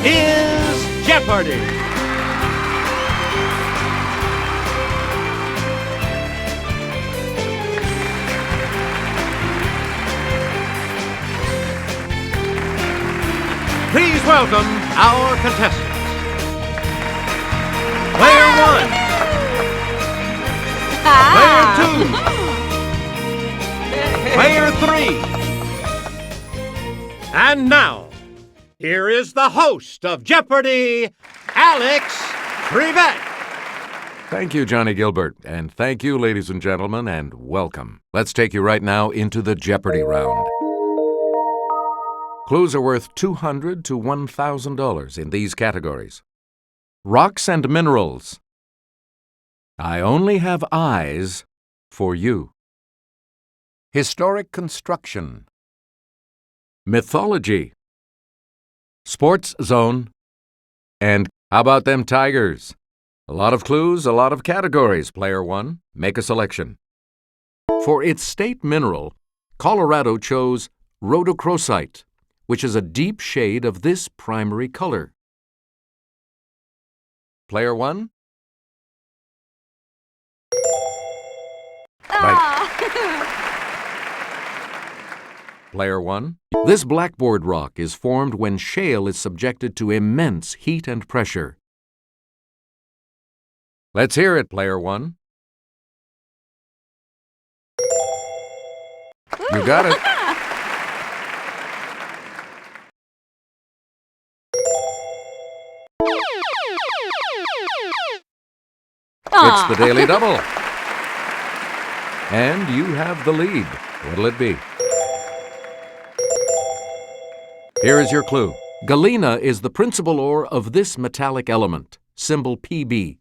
is Jeopardy! Please welcome our contestants. Player 1. Player 2. Player 3. And now, here is the host of Jeopardy, Alex Trevette. Thank you, Johnny Gilbert, and thank you, ladies and gentlemen, and welcome. Let's take you right now into the Jeopardy round. Clues are worth $200 to $1,000 in these categories. Rocks and minerals. I only have eyes for you. Historic construction. Mythology. Sports zone. And how about them Tigers? A lot of clues, a lot of categories. Player 1, make a selection. For its state mineral, Colorado chose rhodochrosite, which is a deep shade of this primary color. Player 1? Right. Player 1? This blackboard rock is formed when shale is subjected to immense heat and pressure. Let's hear it, Player 1. You got it. It's the Daily Double. And you have the lead. What'll it be? Here is your clue. Galena is the principal ore of this metallic element, symbol PB.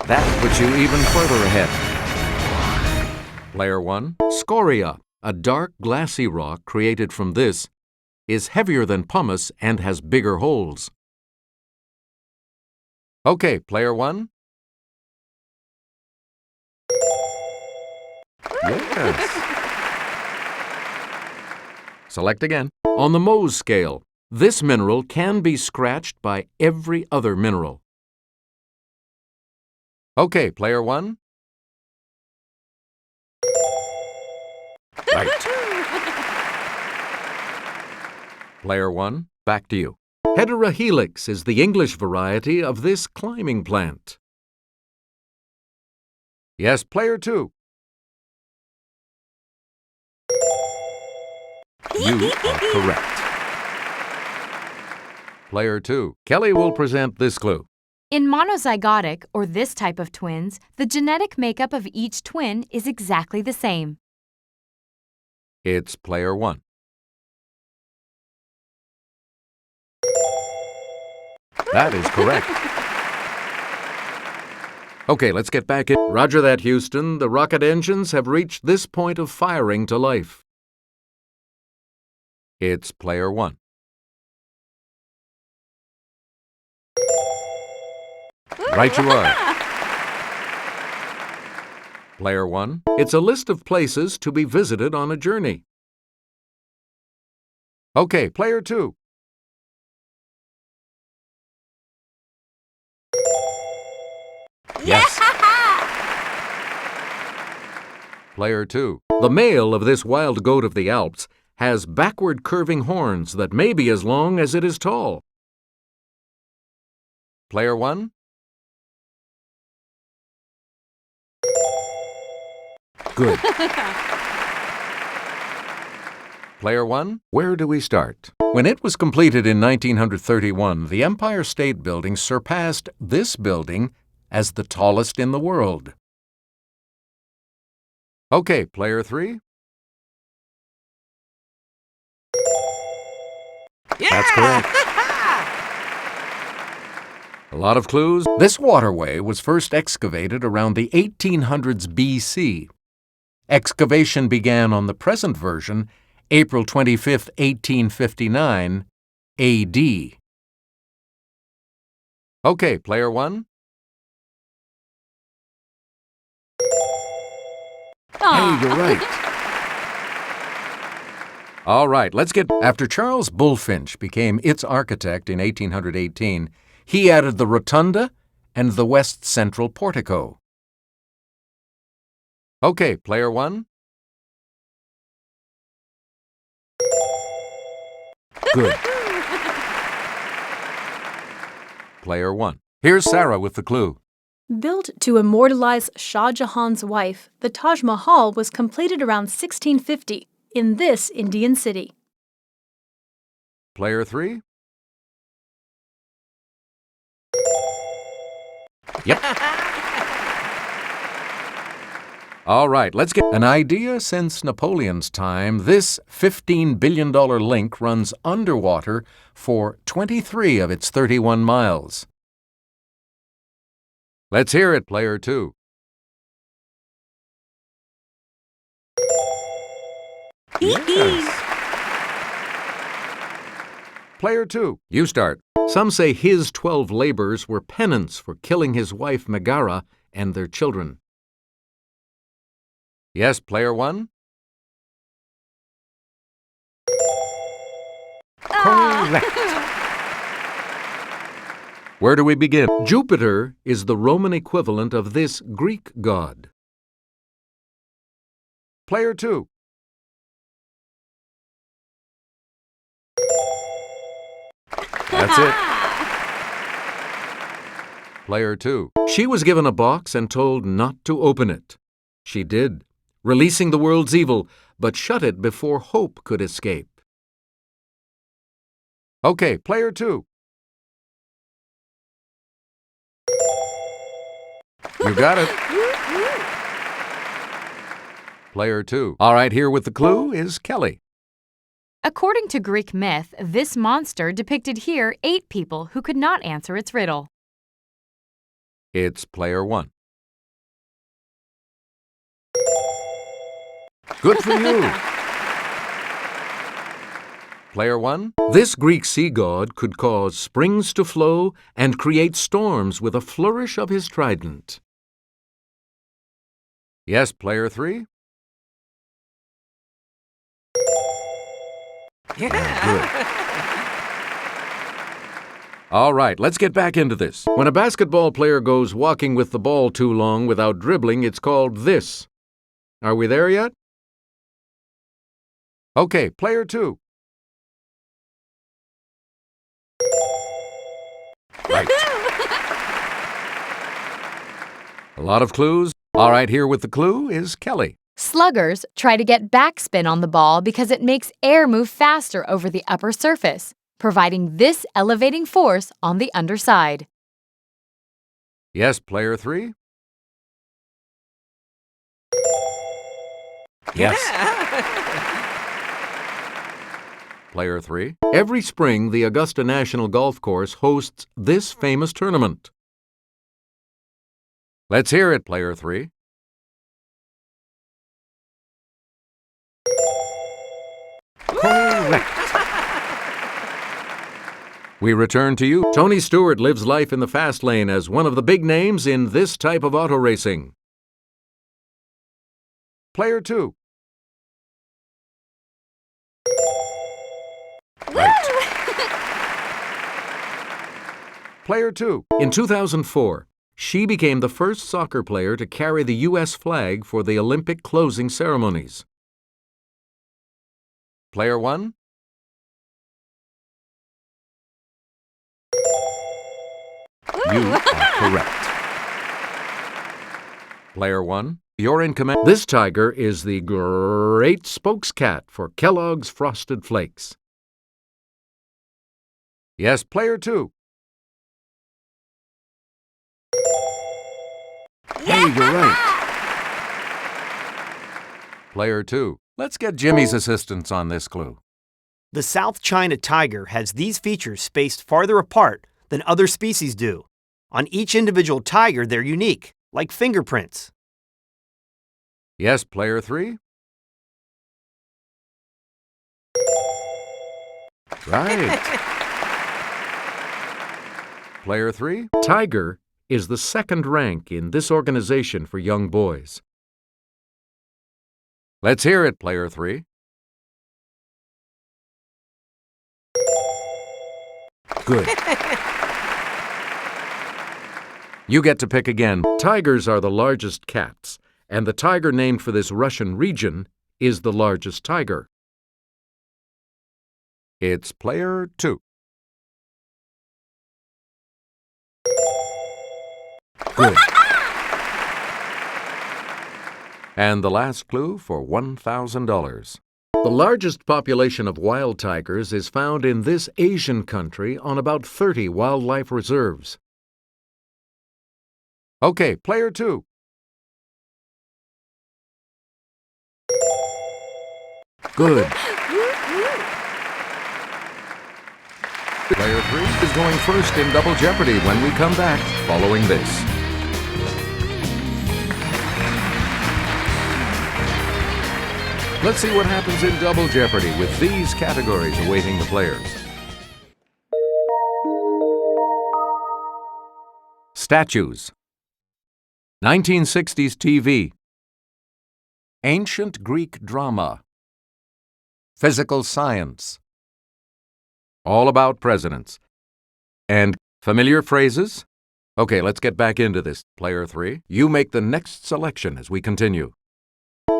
That puts you even further ahead. Player 1. Scoria, a dark glassy rock created from this, is heavier than pumice and has bigger holes. Okay, Player 1. Yes. Select again. On the Mohs scale, this mineral can be scratched by every other mineral. Okay, Player 1. Right. Player 1, back to you. Heterohelix is the English variety of this climbing plant. Yes, Player 2. You are correct. Player 2. Kelly will present this clue. In monozygotic, or this type of twins, the genetic makeup of each twin is exactly the same. It's Player 1. That is correct. Okay, let's get back in. Roger that, Houston. The rocket engines have reached this point of firing to life. It's Player 1. Right you are. Player 1. It's a list of places to be visited on a journey. Okay, Player 2. Yes. Player 2. The male of this wild goat of the Alps has backward curving horns that may be as long as it is tall. Player 1. Good. Player 1, where do we start? When it was completed in 1931, the Empire State Building surpassed this building as the tallest in the world. Okay, Player 3. Yeah! That's correct. A lot of clues. This waterway was first excavated around the 1800s BC. Excavation began on the present version April 25, 1859 AD. Okay, Player 1. Hey, you're right. All right, let's get... After Charles Bulfinch became its architect in 1818, he added the rotunda and the west central portico. Okay, player one. Good. Player one. Here's Sarah with the clue. Built to immortalize Shah Jahan's wife, the Taj Mahal was completed around 1650 in this Indian city. Player three. Yep. All right, let's get an idea. Since Napoleon's time, this $15 billion link runs underwater for 23 of its 31 miles. Let's hear it, player two. Yes. Player two, you start. Some say his 12 labors were penance for killing his wife Megara and their children. Yes, player one? Correct. Where do we begin? Jupiter is the Roman equivalent of this Greek god. Player two. That's it. Player two. She was given a box and told not to open it. She did, releasing the world's evil, but shut it before hope could escape. Okay, player two. You got it. Player two. All right, here with the clue is Kelly. According to Greek myth, this monster depicted here 8 people who could not answer its riddle. It's player one. Good for you. Player one. This Greek sea god could cause springs to flow and create storms with a flourish of his trident. Yes, player three. Good. All right, let's get back into this. When a basketball player goes walking with the ball too long without dribbling, it's called this. Are we there yet? Okay, player two. Right. A lot of clues. All right, here with the clue is Kelly. Sluggers try to get backspin on the ball because it makes air move faster over the upper surface, providing this elevating force on the underside. Yes, player three. Yes. Player three. Every spring, the Augusta National Golf Course hosts this famous tournament. Let's hear it, player three. Correct. We return to you. Tony Stewart lives life in the fast lane as one of the big names in this type of auto racing. Player two. Right. Player two. In 2004, she became the first soccer player to carry the U.S. flag for the Olympic closing ceremonies. Player one. You are correct. Player one, you're in command. This tiger is the great spokescat for Kellogg's Frosted Flakes. Yes, player two. Hey, you're right. Player two. Let's get Jimmy's assistance on this clue. The South China tiger has these features spaced farther apart than other species do. On each individual tiger, they're unique, like fingerprints. Yes, player three. Right. Player three. Tiger is the second rank in this organization for young boys. Let's hear it, player three. Good. You get to pick again. Tigers are the largest cats, and the tiger named for this Russian region is the largest tiger. It's player 2. Good. And the last clue for $1,000. The largest population of wild tigers is found in this Asian country on about 30 wildlife reserves. Okay, player 2. Good. Player 3 is going first in Double Jeopardy when we come back following this. Let's see what happens in Double Jeopardy with these categories awaiting the players. Statues. 1960s TV. Ancient Greek drama. Physical science. All about presidents. And familiar phrases? Okay, let's get back into this. Player 3, you make the next selection as we continue.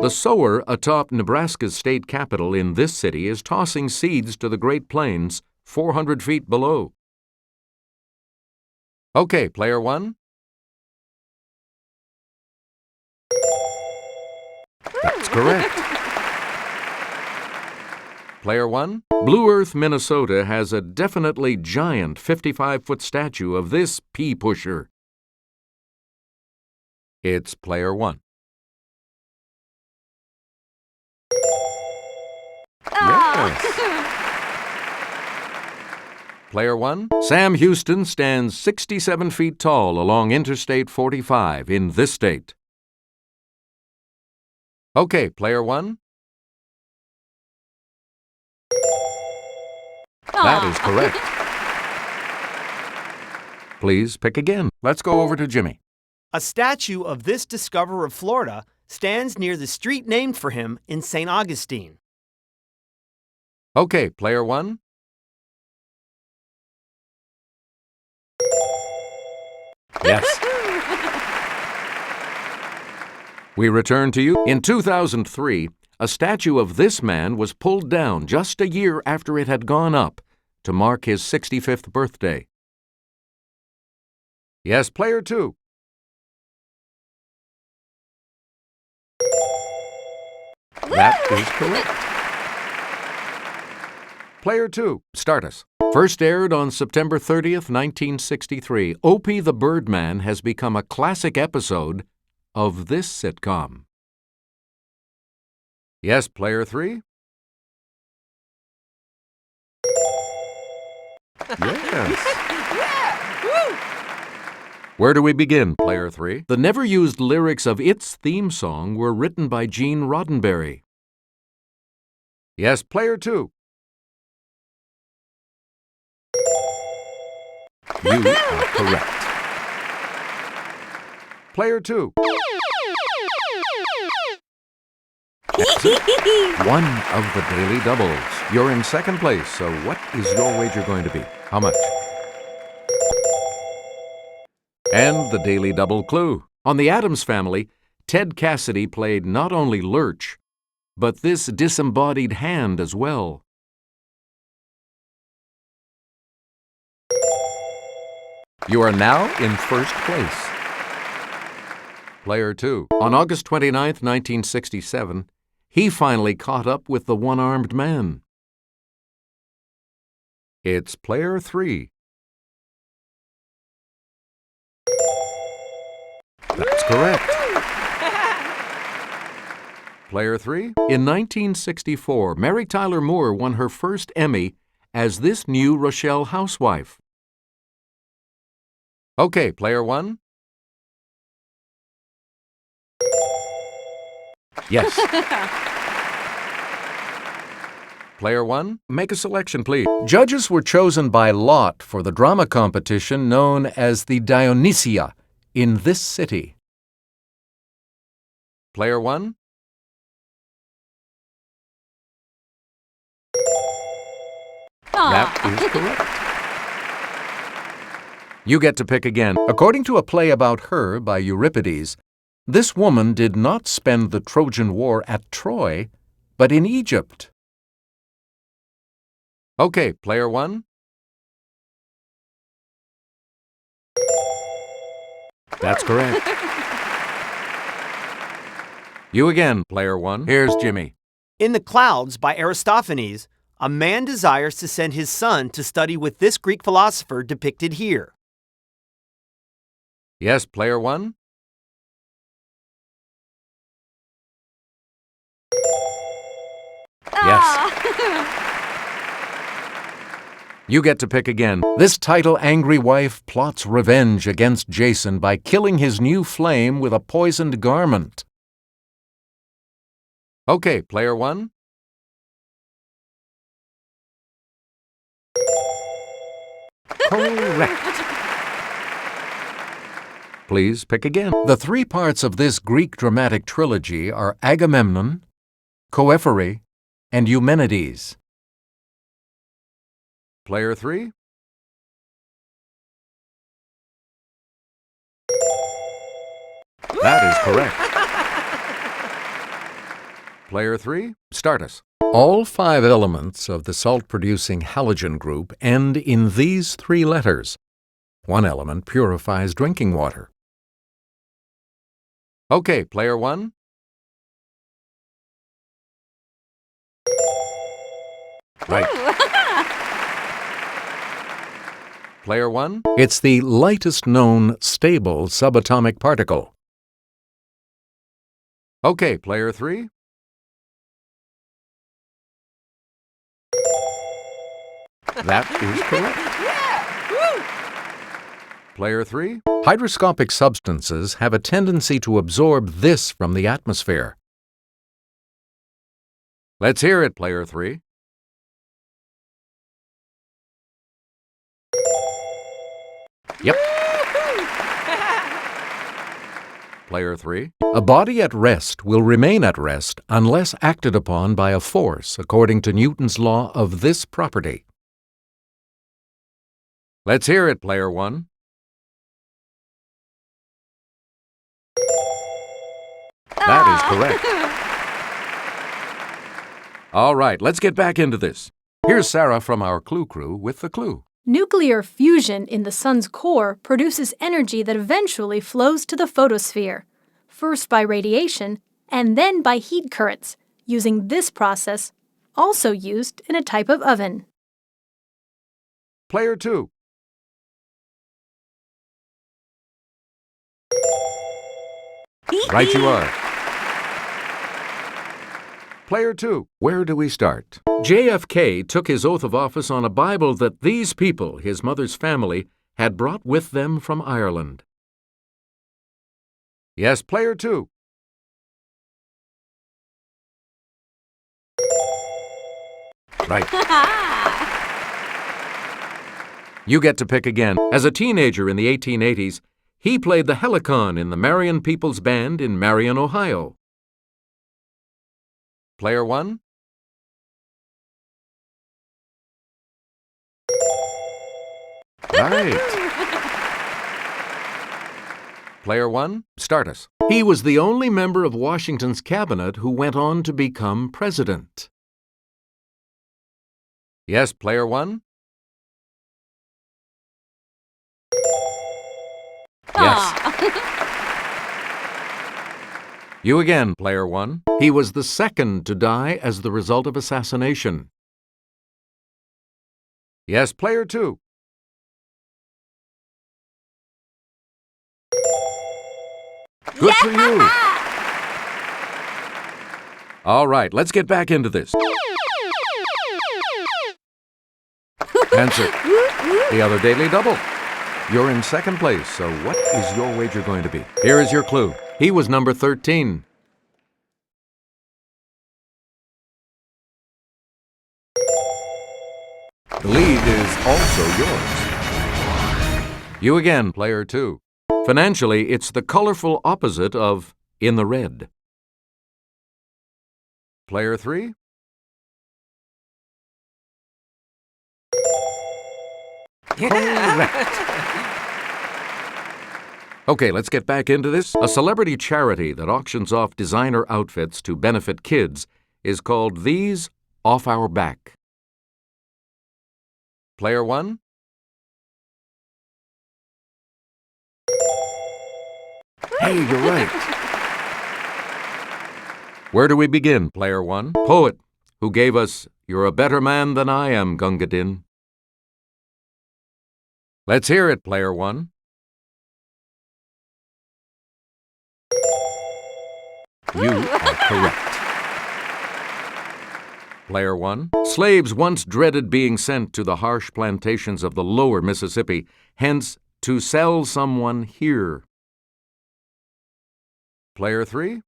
The sower atop Nebraska's state capitol in this city is tossing seeds to the Great Plains 400 feet below. Okay, player 1. That's correct. Player 1. Blue Earth, Minnesota has a definitely giant 55-foot statue of this pea pusher. It's player 1. Yes. Player 1. Sam Houston stands 67 feet tall along Interstate 45 in this state. Okay, player 1. That is correct. Please pick again. Let's go over to Jimmy. A statue of this discoverer of Florida stands near the street named for him in St. Augustine. Okay, player 1. Yes. We return to you. In 2003, a statue of this man was pulled down just a year after it had gone up to mark his 65th birthday. Yes, player 2. That is correct. Player 2, start us. First aired on September 30th, 1963, Opie the Birdman has become a classic episode of this sitcom. Yes, player 3? Yes. Where do we begin, player 3? The never-used lyrics of its theme song were written by Gene Roddenberry. Yes, player 2. You are correct. Player 2. One of the daily doubles. You're in second place, so what is your wager going to be? How much? And the daily double clue. On The Addams Family, Ted Cassidy played not only Lurch, but this disembodied hand as well. You are now in first place. Player 2. On August 29, 1967, he finally caught up with the one-armed man. It's player 3. That's correct. Player 3. In 1964, Mary Tyler Moore won her first Emmy as this new Rochelle housewife. Okay, player 1. Yes. Player 1, make a selection, please. Judges were chosen by lot for the drama competition known as the Dionysia in this city. Player 1. That is correct. You get to pick again. According to a play about her by Euripides, this woman did not spend the Trojan War at Troy, but in Egypt. Okay, player one. That's correct. You again, player one. Here's Jimmy. In The Clouds by Aristophanes, a man desires to send his son to study with this Greek philosopher depicted here. Yes, player one. Yes. You get to pick again. This title-angry wife plots revenge against Jason by killing his new flame with a poisoned garment. Okay, player one. Correct. Please pick again. The three parts of this Greek dramatic trilogy are Agamemnon, Coephae, and Eumenides. Player three. That is correct. Player three, start us. All 5 elements of the salt-producing halogen group end in these 3 letters. One element purifies drinking water. Okay, player one. Right. Player one. It's the lightest known stable subatomic particle. Okay, player three. That is correct. Player three. Hygroscopic substances have a tendency to absorb this from the atmosphere. Let's hear it, player three. Yep. Player three. A body at rest will remain at rest unless acted upon by a force according to Newton's law of this property. Let's hear it, player one. That is correct. All right, let's get back into this. Here's Sarah from our Clue Crew with the clue. Nuclear fusion in the sun's core produces energy that eventually flows to the photosphere, first by radiation and then by heat currents, using this process, also used in a type of oven. Player two. Right you are. Player two, where do we start? JFK took his oath of office on a Bible that these people, his mother's family, had brought with them from Ireland. Yes, player two. Right. You get to pick again. As a teenager in the 1880s, he played the helicon in the Marion People's Band in Marion, Ohio. Player one. Right. Player one, start us. He was the only member of Washington's cabinet who went on to become president. Yes, player one. Yes. You again, player one. He was the second to die as the result of assassination. Yes, player two. Good for you. All right, let's get back into this. Answer. The other daily double. You're in second place, so what is your wager going to be? Here is your clue. He was number 13. The lead is also yours. You again, player two. Financially, it's the colorful opposite of in the red. Player three. Correct. Okay, let's get back into this. A celebrity charity that auctions off designer outfits to benefit kids is called These Off Our Back. Player 1? Hey, you're right. Where do we begin, Player 1? Poet, who gave us You're a Better Man Than I Am, Gunga Din. Let's hear it, Player 1. You are correct. Player 1. Slaves once dreaded being sent to the harsh plantations of the lower Mississippi, hence, to sell someone here. Player 3.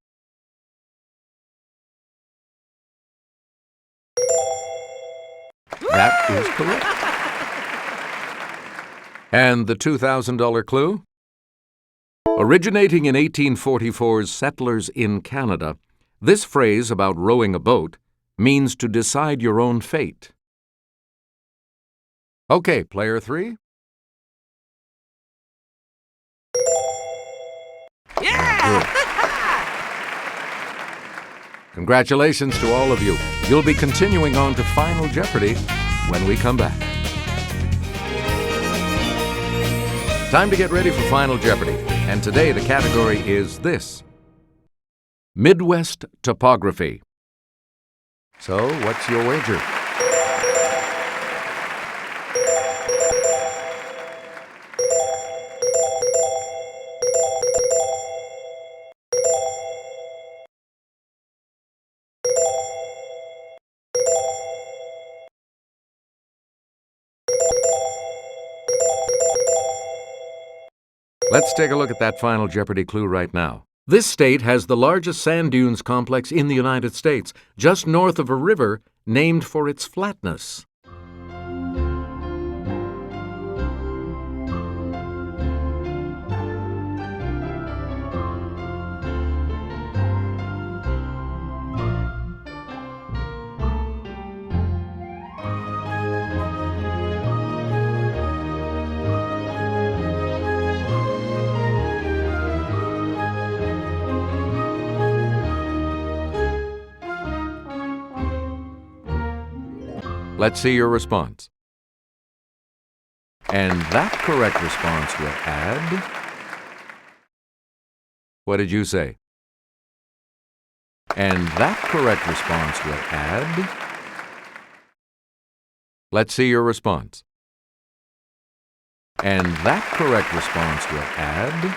That is correct. And the $2,000 clue? Originating in 1844's Settlers in Canada, this phrase about rowing a boat means to decide your own fate. Okay, Player 3. Yeah! Congratulations to all of you. You'll be continuing on to Final Jeopardy when we come back. Time to get ready for Final Jeopardy. And today the category is this: Midwest Topography. So, what's your wager? Let's take a look at that Final Jeopardy clue right now. This state has the largest sand dunes complex in the United States, just north of a river named for its flatness. Let's see your response. And that correct response will add... What did you say? And that correct response will add... Let's see your response. And that correct response will add...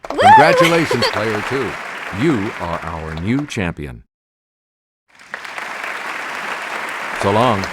Congratulations, Player 2. You are our new champion. So long.